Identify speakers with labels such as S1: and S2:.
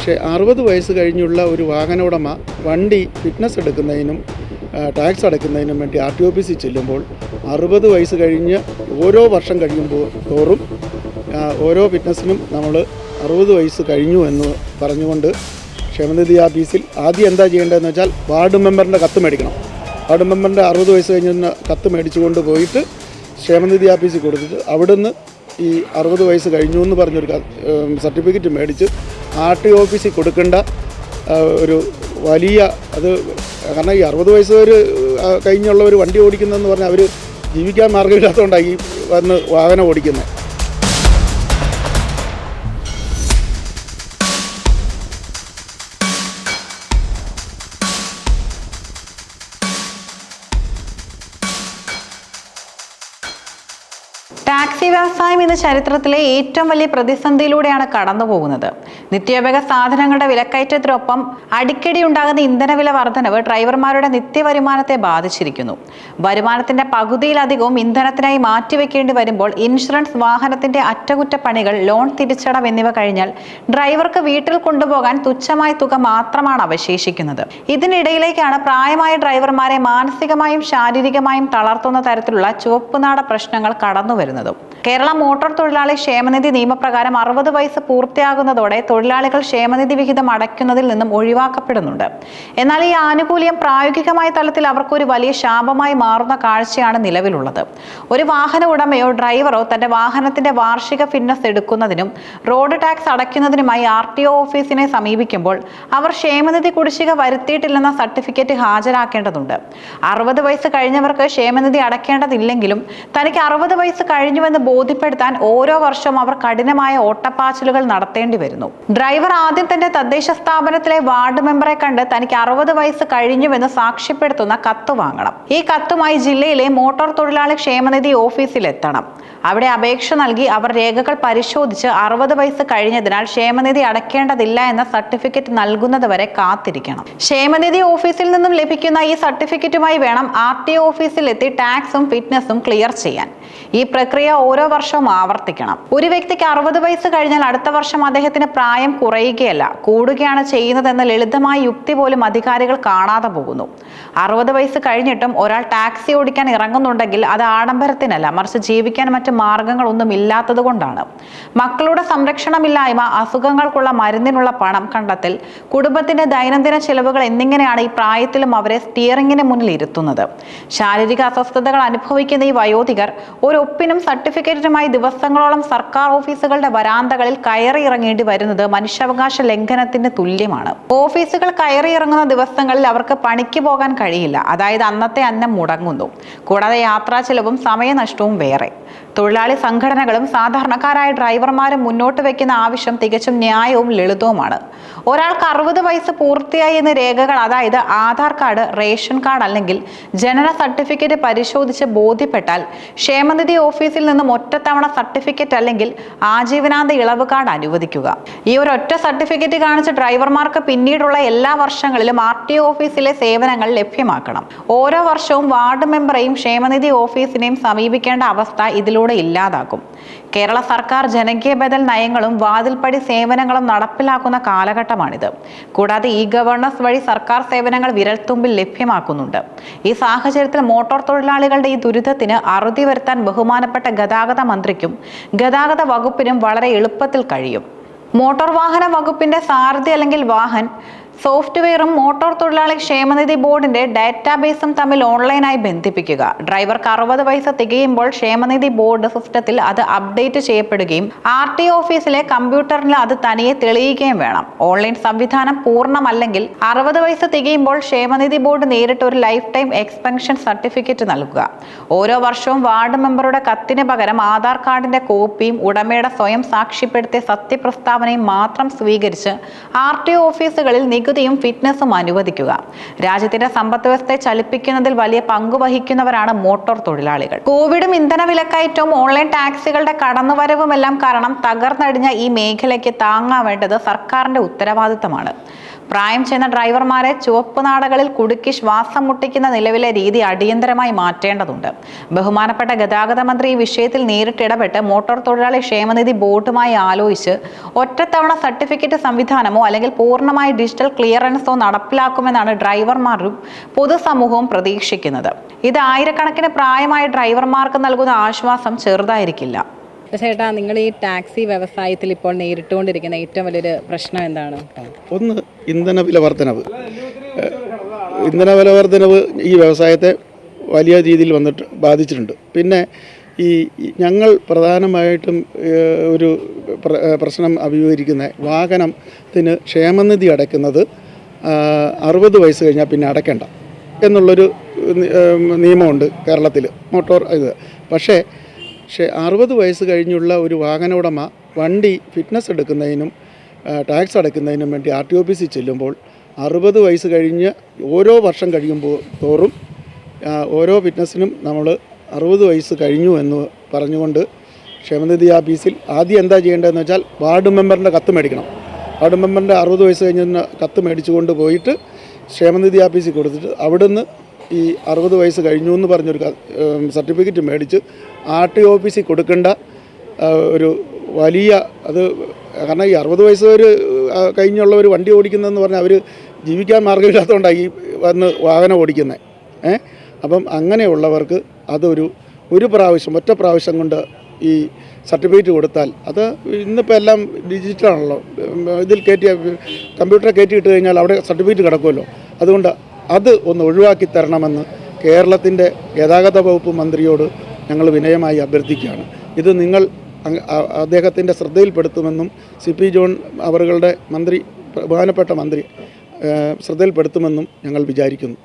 S1: പക്ഷേ 60 വയസ്സ് കഴിഞ്ഞുള്ള ഒരു വാഹന ഉടമ വണ്ടി ഫിറ്റ്നസ് എടുക്കുന്നതിനും ടാക്സ് അടയ്ക്കുന്നതിനും വേണ്ടി RTO ഓഫീസിൽ ചെല്ലുമ്പോൾ 60 വയസ്സ് കഴിഞ്ഞ് ഓരോ വർഷം കഴിയുമ്പോൾ തോറും ഓരോ ഫിറ്റ്നസിനും നമ്മൾ 60 വയസ്സ് കഴിഞ്ഞു എന്ന് പറഞ്ഞുകൊണ്ട് ക്ഷേമനിധി ഓഫീസിൽ ആദ്യം എന്താ ചെയ്യേണ്ടതെന്ന് വെച്ചാൽ വാർഡ് മെമ്പറിൻ്റെ കത്ത് മേടിക്കണം. വാർഡ് മെമ്പറിൻ്റെ 60 വയസ്സ് കഴിഞ്ഞ കത്ത് മേടിച്ചുകൊണ്ട് പോയിട്ട് ക്ഷേമനിധി ഓഫീസിൽ കൊടുത്തിട്ട് അവിടുന്ന് ഈ 60 വയസ്സ് കഴിഞ്ഞു എന്ന് പറഞ്ഞൊരു സർട്ടിഫിക്കറ്റ് മേടിച്ച് RTO ഓഫീസിൽ കൊടുക്കേണ്ട ഒരു വലിയ അത് കാരണം ഈ 60 വയസ്സ് കഴിഞ്ഞുള്ളവർ വണ്ടി ഓടിക്കുന്നതെന്ന് പറഞ്ഞാൽ അവർ ജീവിക്കാൻ മാർഗ്ഗമില്ലാത്തതുകൊണ്ടാണ് ഈ വന്ന് വാഹനം ഓടിക്കുന്നത്.
S2: ടാക്സി വ്യവസായം ഇന്ന് ചരിത്രത്തിലെ ഏറ്റവും വലിയ പ്രതിസന്ധിയിലൂടെയാണ് കടന്നു പോകുന്നത്. നിത്യോപയോഗ സാധനങ്ങളുടെ വിലക്കയറ്റത്തിനൊപ്പം അടിക്കടി ഉണ്ടാകുന്ന ഇന്ധനവില വർധനവ് ഡ്രൈവർമാരുടെ നിത്യവരുമാനത്തെ ബാധിച്ചിരിക്കുന്നു. വരുമാനത്തിന്റെ പകുതിയിലധികവും ഇന്ധനത്തിനായി മാറ്റിവെക്കേണ്ടി വരുമ്പോൾ ഇൻഷുറൻസ്, വാഹനത്തിന്റെ അറ്റകുറ്റപ്പണികൾ, ലോൺ തിരിച്ചടവ് എന്നിവ കഴിഞ്ഞാൽ ഡ്രൈവർക്ക് വീട്ടിൽ കൊണ്ടുപോകാൻ തുച്ഛമായ തുക മാത്രമാണ് അവശേഷിക്കുന്നത്. ഇതിനിടയിലേക്കാണ് പ്രായമായ ഡ്രൈവർമാരെ മാനസികമായും ശാരീരികമായും തളർത്തുന്ന തരത്തിലുള്ള ചുവപ്പുനാട പ്രശ്നങ്ങൾ കടന്നു വരുന്നത്. കേരള മോട്ടോർ തൊഴിലാളി ക്ഷേമനിധി നിയമപ്രകാരം 60 വയസ്സ് പൂർത്തിയാകുന്നതോടെ തൊഴിലാളികൾ ക്ഷേമനിധി വിഹിതം അടയ്ക്കുന്നതിൽ നിന്നും ഒഴിവാക്കപ്പെടുന്നുണ്ട്. എന്നാൽ ഈ ആനുകൂല്യം പ്രായോഗികമായ തലത്തിൽ അവർക്കൊരു വലിയ ശാപമായി മാറുന്ന കാഴ്ചയാണ് നിലവിലുള്ളത്. ഒരു വാഹന ഉടമയോ ഡ്രൈവറോ തന്റെ വാഹനത്തിന്റെ വാർഷിക ഫിറ്റ്നസ് എടുക്കുന്നതിനും റോഡ് ടാക്സ് അടയ്ക്കുന്നതിനുമായി RTO ഓഫീസിനെ സമീപിക്കുമ്പോൾ അവർ ക്ഷേമനിധി കുടിശ്ശിക വരുത്തിയിട്ടില്ലെന്ന സർട്ടിഫിക്കറ്റ് ഹാജരാക്കേണ്ടതുണ്ട്. 60 വയസ്സ് കഴിഞ്ഞവർക്ക് ക്ഷേമനിധി അടയ്ക്കേണ്ടതില്ലെങ്കിലും തനിക്ക് 60 വയസ്സ് കഴിഞ്ഞുവെന്ന് ബോധ്യപ്പെടുത്താൻ ഓരോ വർഷവും അവർ കഠിനമായ ഓട്ടപ്പാച്ചിലുകൾ നടത്തേണ്ടി വരുന്നു. ഡ്രൈവർ ആദ്യം തന്റെ തദ്ദേശ സ്ഥാപനത്തിലെ വാർഡ് മെമ്പറെ കണ്ട് തനിക്ക് 60 വയസ്സ് കഴിഞ്ഞുവെന്ന് സാക്ഷ്യപ്പെടുത്തുന്ന കത്ത് വാങ്ങണം. ഈ കത്തുമായി ജില്ലയിലെ മോട്ടോർ തൊഴിലാളി ക്ഷേമനിധി ഓഫീസിൽ എത്തണം. അവിടെ അപേക്ഷ നൽകി അവർ രേഖകൾ പരിശോധിച്ച് 60 വയസ്സ് കഴിഞ്ഞതിനാൽ ക്ഷേമനിധി അടയ്ക്കേണ്ടതില്ല എന്ന സർട്ടിഫിക്കറ്റ് നൽകുന്നതുവരെ കാത്തിരിക്കണം. ക്ഷേമനിധി ഓഫീസിൽ നിന്നും ലഭിക്കുന്ന ഈ സർട്ടിഫിക്കറ്റുമായി വേണം RTO ഓഫീസിൽ എത്തി ടാക്സും ഫിറ്റ്നസും ക്ലിയർ ചെയ്യാൻ. ഈ പ്രക്രിയ ഓരോ വർഷവും ആവർത്തിക്കണം. ഒരു വ്യക്തിക്ക് 60 വയസ്സ് കഴിഞ്ഞാൽ അടുത്ത വർഷം അദ്ദേഹത്തിന് പ്രായം കുറയുകയല്ല, കൂടുകയാണ് ചെയ്യുന്നതെന്ന ലളിതമായ യുക്തി പോലും അധികാരികൾ കാണാതെ പോകുന്നു. 60 വയസ്സ് കഴിഞ്ഞിട്ടും ഒരാൾ ടാക്സി ഓടിക്കാൻ ഇറങ്ങുന്നുണ്ടെങ്കിൽ അത് ആഡംബരത്തിനല്ല, മറിച്ച് ജീവിക്കാൻ മറ്റ് മാർഗങ്ങളൊന്നും ഇല്ലാത്തത് കൊണ്ടാണ്. മക്കളുടെ സംരക്ഷണമില്ലായ്മ, അസുഖങ്ങൾക്കുള്ള മരുന്നിനുള്ള പണം കണ്ടെത്തൽ, കുടുംബത്തിന്റെ ദൈനംദിന ചെലവുകൾ എന്നിങ്ങനെയാണ് ഈ പ്രായത്തിലും അവരെ സ്റ്റിയറിംഗിന് മുന്നിൽ ഇരുത്തുന്നത്. ശാരീരിക അസ്വസ്ഥതകൾ അനുഭവിക്കുന്ന ഈ വയോധികർ ഒരു ഒപ്പിനും സർട്ടിഫിക്കറ്റിനുമായി ദിവസങ്ങളോളം സർക്കാർ ഓഫീസുകളുടെ വരാന്തകളിൽ കയറി ഇറങ്ങേണ്ടി വരുന്നത് മനുഷ്യാവകാശ ലംഘനത്തിന് തുല്യമാണ്. ഓഫീസുകൾ കയറി ഇറങ്ങുന്ന ദിവസങ്ങളിൽ അവർക്ക് പണിക്ക് പോകാൻ കഴിയില്ല, അതായത് അന്നത്തെ അന്നം മുടങ്ങുന്നു. കൂടാതെ യാത്രാ ചെലവും സമയനഷ്ടവും വേറെ. തൊഴിലാളി സംഘടനകളും സാധാരണക്കാരായ ഡ്രൈവർമാരും മുന്നോട്ട് വയ്ക്കുന്ന ആവശ്യം തികച്ചും ന്യായവും ലളിതവുമാണ്. ഒരാൾക്ക് 60 വയസ്സ് പൂർത്തിയായി എന്ന രേഖകൾ, അതായത് ആധാർ കാർഡ്, റേഷൻ കാർഡ് അല്ലെങ്കിൽ ജനന സർട്ടിഫിക്കറ്റ് പരിശോധിച്ച് ബോധ്യപ്പെട്ടാൽ ക്ഷേമനിധി ഓഫീസിൽ നിന്നും ഒറ്റത്തവണ സർട്ടിഫിക്കറ്റ് അല്ലെങ്കിൽ ആജീവനാന്ത ഇളവ് കാർഡ് അനുവദിക്കുക. ഈ ഒരൊറ്റ സർട്ടിഫിക്കറ്റ് കാണിച്ച് ഡ്രൈവർമാർക്ക് പിന്നീടുള്ള എല്ലാ വർഷങ്ങളിലും RTO ഓഫീസിലെ സേവനങ്ങൾ ലഭ്യമാക്കണം. ഓരോ വർഷവും വാർഡ് മെമ്പറെയും ക്ഷേമനിധി ഓഫീസിനെയും സമീപിക്കേണ്ട അവസ്ഥ ഇതിലൂടെ ഇല്ലാതാക്കും. കേരള സർക്കാർ ജനകീയ ബദൽ നയങ്ങളും വാതിൽപ്പടി സേവനങ്ങളും നടപ്പിലാക്കുന്ന കാലഘട്ടമാണിത്. കൂടാതെ ഗവേണൻസ് വഴി സർക്കാർ സേവനങ്ങൾ വിരൽത്തുമ്പിൽ ലഭ്യമാക്കുന്നുണ്ട്. ഈ സാഹചര്യത്തിൽ മോട്ടോർ തൊഴിലാളികളുടെ ഈ ദുരിതത്തിന് അറുതി വരുത്താൻ ബഹുമാനപ്പെട്ട ഗതാഗത മന്ത്രിക്കും ഗതാഗത വകുപ്പിനും വളരെ എളുപ്പത്തിൽ കഴിയും. മോട്ടോർ വാഹന വകുപ്പിന്റെ സാരഥി അല്ലെങ്കിൽ വാഹൻ സോഫ്റ്റ്വെയറും മോട്ടോർ തൊഴിലാളി ക്ഷേമനിധി ബോർഡിന്റെ ഡാറ്റാബേസും തമ്മിൽ ഓൺലൈനായി ബന്ധിപ്പിക്കുക. ഡ്രൈവർക്ക് 60 വയസ്സ് തികയുമ്പോൾ ക്ഷേമനിധി ബോർഡ് സിസ്റ്റത്തിൽ അത് അപ്ഡേറ്റ് ചെയ്യപ്പെടുകയും RTO ഓഫീസിലെ കമ്പ്യൂട്ടറിൽ അത് തനിയെ തെളിയുകയും വേണം. ഓൺലൈൻ സംവിധാനം പൂർണ്ണമല്ലെങ്കിൽ 60 വയസ്സ് തികയുമ്പോൾ ക്ഷേമനിധി ബോർഡ് നേരിട്ട് ഒരു ലൈഫ് ടൈം എക്സ്പെൻഷൻ സർട്ടിഫിക്കറ്റ് നൽകുക. ഓരോ വർഷവും വാർഡ് മെമ്പറുടെ കത്തിന് പകരം ആധാർ കാർഡിന്റെ കോപ്പിയും ഉടമയുടെ സ്വയം സാക്ഷ്യപ്പെടുത്തിയ സത്യപ്രസ്താവനയും മാത്രം സ്വീകരിച്ച് RTO ഓഫീസുകളിൽ നികുതിയും ഫിറ്റ്നസും അനുവദിക്കുക. രാജ്യത്തിന്റെ സമ്പദ് വ്യവസ്ഥയെ ചലിപ്പിക്കുന്നതിൽ വലിയ പങ്ക് വഹിക്കുന്നവരാണ് മോട്ടോർ തൊഴിലാളികൾ. കോവിഡും ഇന്ധന വിലക്കയറ്റവും ഓൺലൈൻ ടാക്സികളുടെ കടന്നുവരവുമെല്ലാം കാരണം തകർന്നടിഞ്ഞ ഈ മേഖലയ്ക്ക് താങ്ങാവേണ്ടത് സർക്കാരിന്റെ ഉത്തരവാദിത്തമാണ്. പ്രായം ചെന്ന ഡ്രൈവർമാരെ ചുവപ്പ് നാടകളിൽ കുടുക്കി ശ്വാസം മുട്ടിക്കുന്ന നിലവിലെ രീതി അടിയന്തരമായി മാറ്റേണ്ടതുണ്ട്. ബഹുമാനപ്പെട്ട ഗതാഗത മന്ത്രി ഈ വിഷയത്തിൽ നേരിട്ട് ഇടപെട്ട് മോട്ടോർ തൊഴിലാളി ക്ഷേമനിധി ബോർഡുമായി ആലോചിച്ച് ഒറ്റത്തവണ സർട്ടിഫിക്കറ്റ് സംവിധാനമോ അല്ലെങ്കിൽ പൂർണ്ണമായി ഡിജിറ്റൽ ക്ലിയറൻസോ നടപ്പിലാക്കുമെന്നാണ് ഡ്രൈവർമാരും പൊതുസമൂഹവും പ്രതീക്ഷിക്കുന്നത്. ഇത് ആയിരക്കണക്കിന് പ്രായമായ ഡ്രൈവർമാർക്ക് നൽകുന്ന ആശ്വാസം ചെറുതായിരിക്കില്ല.
S3: ചേട്ടാ, നിങ്ങൾ ഈ ടാക്സി വ്യവസായത്തിൽ ഇപ്പോൾ നേരിട്ടുകൊണ്ടിരിക്കുന്ന ഏറ്റവും വലിയൊരു പ്രശ്നം എന്താണ്?
S1: ഒന്ന്, ഇന്ധനവില വർധനവ്. ഇന്ധനവില വർധനവ് ഈ വ്യവസായത്തെ വലിയ രീതിയിൽ ബാധിച്ചിട്ടുണ്ട്. പിന്നെ ഞങ്ങൾ പ്രധാനമായിട്ടും ഒരു പ്രശ്നം അഭിമുഖീകരിക്കുന്ന വാഹനത്തിന് ക്ഷേമനിധി അടയ്ക്കുന്നത് 60 വയസ്സ് കഴിഞ്ഞാൽ പിന്നെ അടയ്ക്കേണ്ട എന്നുള്ളൊരു നിയമമുണ്ട് കേരളത്തിൽ, മോട്ടോർ ഇത്. പക്ഷേ 60 വയസ്സ് കഴിഞ്ഞുള്ള ഒരു വാഹന ഉടമ വണ്ടി ഫിറ്റ്നസ് എടുക്കുന്നതിനും ടാക്സ് അടയ്ക്കുന്നതിനും വേണ്ടി RTO ഓഫീസിൽ ചെല്ലുമ്പോൾ 60 വയസ്സ് കഴിഞ്ഞ് ഓരോ വർഷം കഴിയുമ്പോൾ തോറും ഓരോ ഫിറ്റ്നസിനും നമ്മൾ 60 വയസ്സ് കഴിഞ്ഞു എന്ന് പറഞ്ഞുകൊണ്ട് ക്ഷേമനിധി ഓഫീസിൽ ആദ്യം എന്താ ചെയ്യേണ്ടതെന്ന് വെച്ചാൽ വാർഡ് മെമ്പറിൻ്റെ കത്ത് മേടിക്കണം. വാർഡ് മെമ്പറിൻ്റെ 60 വയസ്സ് കഴിഞ്ഞ കത്ത് മേടിച്ചുകൊണ്ട് പോയിട്ട് ക്ഷേമനിധി ഓഫീസിൽ കൊടുത്തിട്ട് അവിടുന്ന് ഈ 60 വയസ്സ് കഴിഞ്ഞു എന്ന് പറഞ്ഞൊരു സർട്ടിഫിക്കറ്റ് മേടിച്ച് RTO ഓഫീസിൽ കൊടുക്കേണ്ട ഒരു വലിയ അത്. കാരണം ഈ 60 വയസ്സ് കഴിഞ്ഞുള്ളവർ വണ്ടി ഓടിക്കുന്നതെന്ന് പറഞ്ഞാൽ അവർ ജീവിക്കാൻ മാർഗ്ഗമില്ലാത്തതുകൊണ്ടാണ് ഈ വന്ന് വാഹനം ഓടിക്കുന്നത്. അപ്പം അങ്ങനെയുള്ളവർക്ക് ഒരു പ്രാവശ്യം, ഒറ്റ പ്രാവശ്യം കൊണ്ട് ഈ സർട്ടിഫിക്കറ്റ് കൊടുത്താൽ അത് ഇന്നിപ്പോൾ എല്ലാം ഡിജിറ്റലാണല്ലോ. ഇതിൽ കമ്പ്യൂട്ടറിൽ കയറ്റി ഇട്ട് കഴിഞ്ഞാൽ അവിടെ സർട്ടിഫിക്കറ്റ് കിടക്കുമല്ലോ. അതുകൊണ്ട് അത് ഒന്ന് ഒഴിവാക്കി തരണമെന്ന് കേരളത്തിൻ്റെ ഗതാഗത വകുപ്പ് മന്ത്രിയോട് ഞങ്ങൾ വിനയമായി അഭ്യർത്ഥിക്കുകയാണ്. ഇത് നിങ്ങൾ അദ്ദേഹത്തിൻ്റെ ശ്രദ്ധയിൽപ്പെടുത്തുമെന്നും CP ജോൺ അവരുടെ ബഹുമാനപ്പെട്ട മന്ത്രി ശ്രദ്ധയിൽപ്പെടുത്തുമെന്നും ഞങ്ങൾ വിചാരിക്കുന്നു.